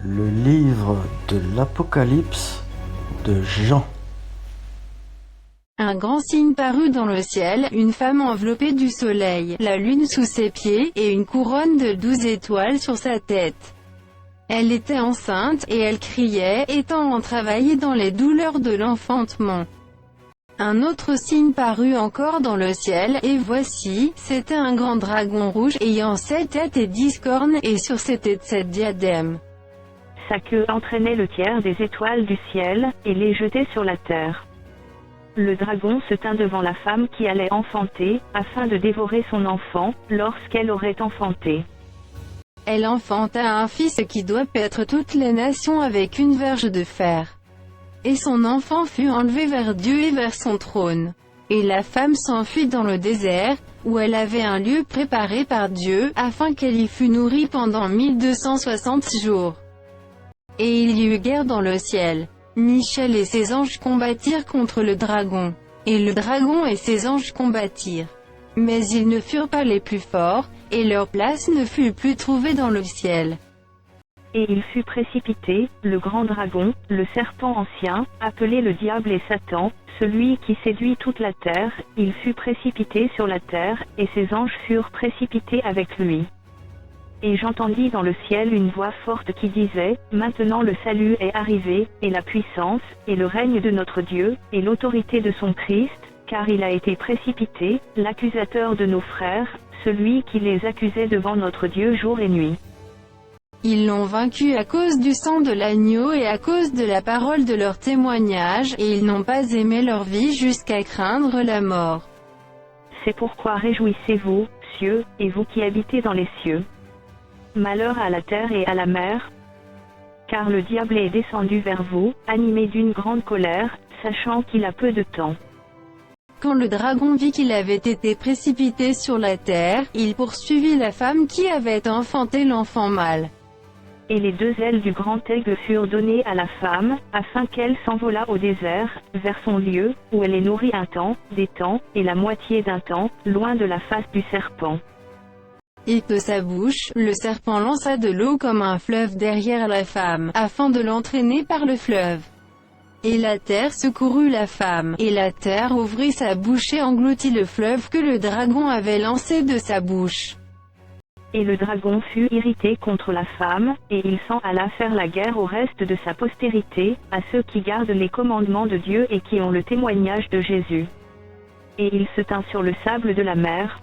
Le livre de l'Apocalypse de Jean. Un grand signe parut dans le ciel, une femme enveloppée du soleil, la lune sous ses pieds, et une couronne de 12 étoiles sur sa tête. Elle était enceinte, et elle criait, étant en travail et dans les douleurs de l'enfantement. Un autre signe parut encore dans le ciel, et voici, c'était un grand dragon rouge, ayant 7 têtes et 10 cornes, et sur ses têtes 7 diadèmes. Sa queue entraînait le tiers des étoiles du ciel, et les jetait sur la terre. Le dragon se tint devant la femme qui allait enfanter, afin de dévorer son enfant, lorsqu'elle aurait enfanté. Elle enfanta un fils qui doit paître toutes les nations avec une verge de fer. Et son enfant fut enlevé vers Dieu et vers son trône. Et la femme s'enfuit dans le désert, où elle avait un lieu préparé par Dieu, afin qu'elle y fût nourrie pendant 1260 jours. Et il y eut guerre dans le ciel. Michel et ses anges combattirent contre le dragon. Et le dragon et ses anges combattirent. Mais ils ne furent pas les plus forts, et leur place ne fut plus trouvée dans le ciel. Et il fut précipité, le grand dragon, le serpent ancien, appelé le diable et Satan, celui qui séduit toute la terre, il fut précipité sur la terre, et ses anges furent précipités avec lui. Et j'entendis dans le ciel une voix forte qui disait, « Maintenant le salut est arrivé, et la puissance, et le règne de notre Dieu, et l'autorité de son Christ, car il a été précipité, l'accusateur de nos frères, celui qui les accusait devant notre Dieu jour et nuit. » Ils l'ont vaincu à cause du sang de l'agneau et à cause de la parole de leur témoignage, et ils n'ont pas aimé leur vie jusqu'à craindre la mort. C'est pourquoi réjouissez-vous, cieux, et vous qui habitez dans les cieux. Malheur à la terre et à la mer, car le diable est descendu vers vous, animé d'une grande colère, sachant qu'il a peu de temps. Quand le dragon vit qu'il avait été précipité sur la terre, il poursuivit la femme qui avait enfanté l'enfant mâle. Et les 2 ailes du grand aigle furent données à la femme, afin qu'elle s'envolât au désert, vers son lieu, où elle est nourrie un temps, des temps, et la moitié d'un temps, loin de la face du serpent. Et de sa bouche, le serpent lança de l'eau comme un fleuve derrière la femme, afin de l'entraîner par le fleuve. Et la terre secourut la femme, et la terre ouvrit sa bouche et engloutit le fleuve que le dragon avait lancé de sa bouche. Et le dragon fut irrité contre la femme, et il s'en alla faire la guerre au reste de sa postérité, à ceux qui gardent les commandements de Dieu et qui ont le témoignage de Jésus. Et il se tint sur le sable de la mer,